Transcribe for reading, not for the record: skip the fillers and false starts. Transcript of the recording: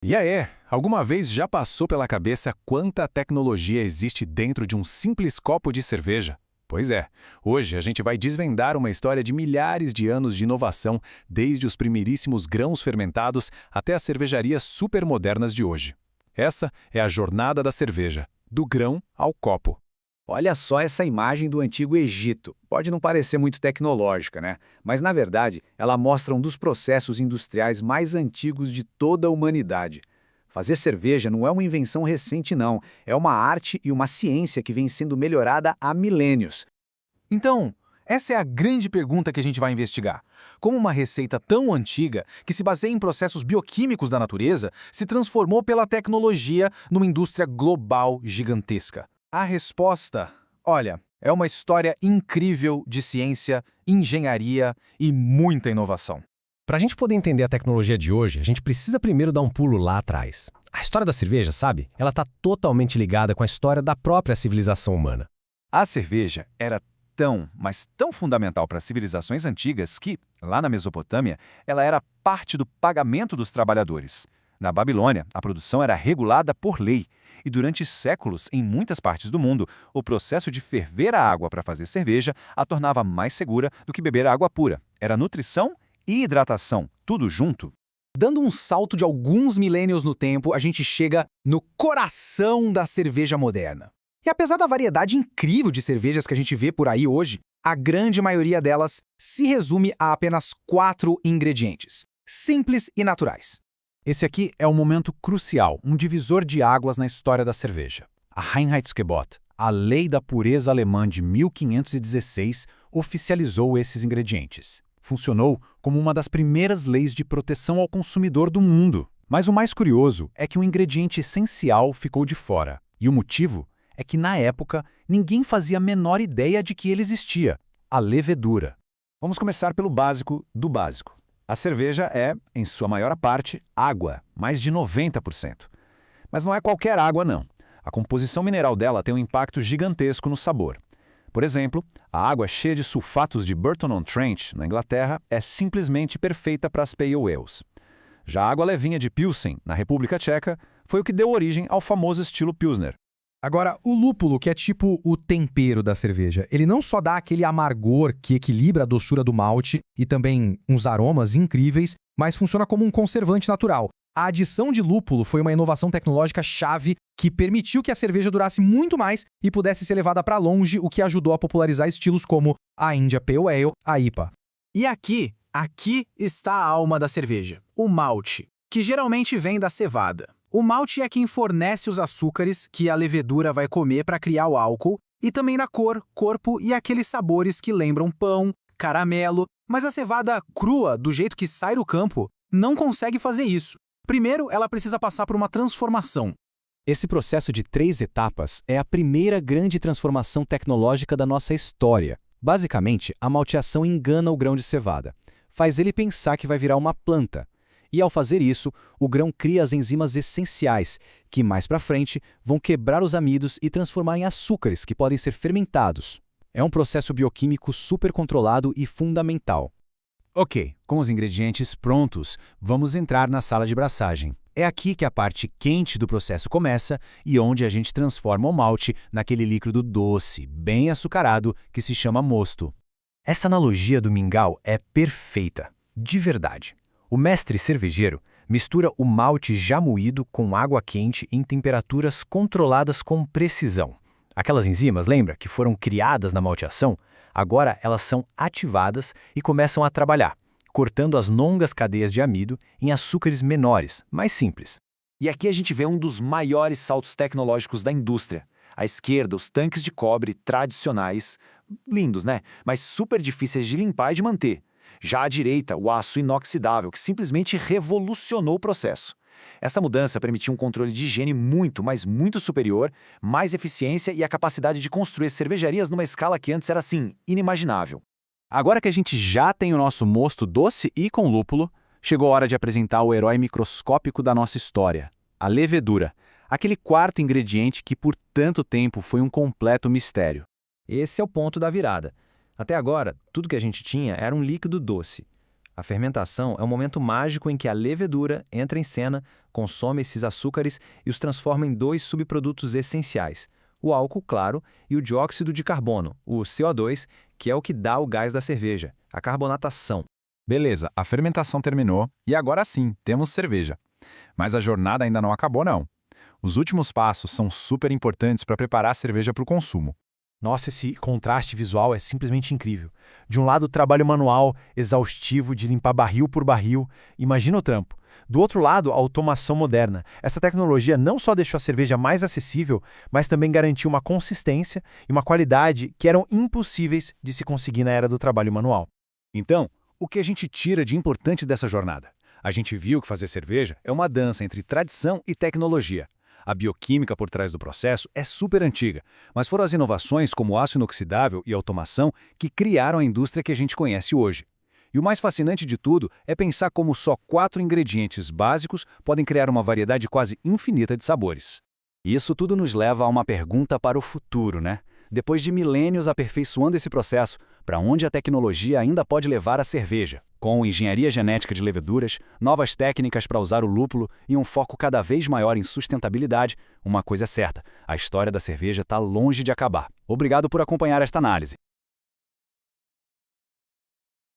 E aí, alguma vez já passou pela cabeça quanta tecnologia existe dentro de um simples copo de cerveja? Pois é, hoje a gente vai desvendar uma história de milhares de anos de inovação, desde os primeiríssimos grãos fermentados até as cervejarias supermodernas de hoje. Essa é a jornada da cerveja, do grão ao copo. Olha só essa imagem do Antigo Egito. Pode não parecer muito tecnológica, né? Mas, na verdade, ela mostra um dos processos industriais mais antigos de toda a humanidade. Fazer cerveja não é uma invenção recente, não. É uma arte e uma ciência que vem sendo melhorada há milênios. Então, essa é a grande pergunta que a gente vai investigar. Como uma receita tão antiga, que se baseia em processos bioquímicos da natureza, se transformou pela tecnologia numa indústria global gigantesca? A resposta, olha, é uma história incrível de ciência, engenharia e muita inovação. Para a gente poder entender a tecnologia de hoje, a gente precisa primeiro dar um pulo lá atrás. A história da cerveja, sabe? Ela está totalmente ligada com a história da própria civilização humana. A cerveja era tão, mas tão fundamental para as civilizações antigas que, lá na Mesopotâmia, ela era parte do pagamento dos trabalhadores. Na Babilônia, a produção era regulada por lei, e durante séculos, em muitas partes do mundo, o processo de ferver a água para fazer cerveja a tornava mais segura do que beber água pura. Era nutrição e hidratação, tudo junto. Dando um salto de alguns milênios no tempo, a gente chega no coração da cerveja moderna. E apesar da variedade incrível de cervejas que a gente vê por aí hoje, a grande maioria delas se resume a apenas 4 ingredientes, simples e naturais. Esse aqui é um momento crucial, um divisor de águas na história da cerveja. A Reinheitsgebot, a lei da pureza alemã de 1516, oficializou esses ingredientes. Funcionou como uma das primeiras leis de proteção ao consumidor do mundo. Mas o mais curioso é que um ingrediente essencial ficou de fora. E o motivo é que, na época, ninguém fazia a menor ideia de que ele existia: a levedura. Vamos começar pelo básico do básico. A cerveja é, em sua maior parte, água, mais de 90%. Mas não é qualquer água, não. A composição mineral dela tem um impacto gigantesco no sabor. Por exemplo, a água cheia de sulfatos de Burton-on-Trent, na Inglaterra, é simplesmente perfeita para as Pale Ales. Já a água levinha de Pilsen, na República Tcheca, foi o que deu origem ao famoso estilo Pilsner. Agora, o lúpulo, que é tipo o tempero da cerveja, ele não só dá aquele amargor que equilibra a doçura do malte e também uns aromas incríveis, mas funciona como um conservante natural. A adição de lúpulo foi uma inovação tecnológica chave que permitiu que a cerveja durasse muito mais e pudesse ser levada para longe, o que ajudou a popularizar estilos como a India Pale Ale, a IPA. E aqui está a alma da cerveja, o malte, que geralmente vem da cevada. O malte é quem fornece os açúcares que a levedura vai comer para criar o álcool, e também dá cor, corpo e aqueles sabores que lembram pão, caramelo, mas a cevada crua, do jeito que sai do campo, não consegue fazer isso. Primeiro, ela precisa passar por uma transformação. Esse processo de 3 etapas é a primeira grande transformação tecnológica da nossa história. Basicamente, a malteação engana o grão de cevada, faz ele pensar que vai virar uma planta. E ao fazer isso, o grão cria as enzimas essenciais, que mais para frente vão quebrar os amidos e transformar em açúcares que podem ser fermentados. É um processo bioquímico super controlado e fundamental. Ok, com os ingredientes prontos, vamos entrar na sala de braçagem. É aqui que a parte quente do processo começa e onde a gente transforma o malte naquele líquido doce, bem açucarado, que se chama mosto. Essa analogia do mingau é perfeita, de verdade. O mestre cervejeiro mistura o malte já moído com água quente em temperaturas controladas com precisão. Aquelas enzimas, lembra, que foram criadas na malteação, agora elas são ativadas e começam a trabalhar, cortando as longas cadeias de amido em açúcares menores, mais simples. E aqui a gente vê um dos maiores saltos tecnológicos da indústria. À esquerda, os tanques de cobre tradicionais, lindos, né? Mas super difíceis de limpar e de manter. Já à direita, o aço inoxidável, que simplesmente revolucionou o processo. Essa mudança permitiu um controle de higiene muito, mas muito superior, mais eficiência e a capacidade de construir cervejarias numa escala que antes era, assim, inimaginável. Agora que a gente já tem o nosso mosto doce e com lúpulo, chegou a hora de apresentar o herói microscópico da nossa história, a levedura, aquele quarto ingrediente que por tanto tempo foi um completo mistério. Esse é o ponto da virada. Até agora, tudo que a gente tinha era um líquido doce. A fermentação é um momento mágico em que a levedura entra em cena, consome esses açúcares e os transforma em dois subprodutos essenciais: o álcool, claro, e o dióxido de carbono, o CO2, que é o que dá o gás da cerveja, a carbonatação. Beleza, a fermentação terminou e agora sim, temos cerveja. Mas a jornada ainda não acabou, não. Os últimos passos são super importantes para preparar a cerveja para o consumo. Nossa, esse contraste visual é simplesmente incrível. De um lado, o trabalho manual, exaustivo, de limpar barril por barril. Imagina o trampo. Do outro lado, a automação moderna. Essa tecnologia não só deixou a cerveja mais acessível, mas também garantiu uma consistência e uma qualidade que eram impossíveis de se conseguir na era do trabalho manual. Então, o que a gente tira de importante dessa jornada? A gente viu que fazer cerveja é uma dança entre tradição e tecnologia. A bioquímica por trás do processo é super antiga, mas foram as inovações como o aço inoxidável e automação que criaram a indústria que a gente conhece hoje. E o mais fascinante de tudo é pensar como só 4 ingredientes básicos podem criar uma variedade quase infinita de sabores. Isso tudo nos leva a uma pergunta para o futuro, né? Depois de milênios aperfeiçoando esse processo, para onde a tecnologia ainda pode levar a cerveja? Com engenharia genética de leveduras, novas técnicas para usar o lúpulo e um foco cada vez maior em sustentabilidade, uma coisa é certa: a história da cerveja está longe de acabar. Obrigado por acompanhar esta análise.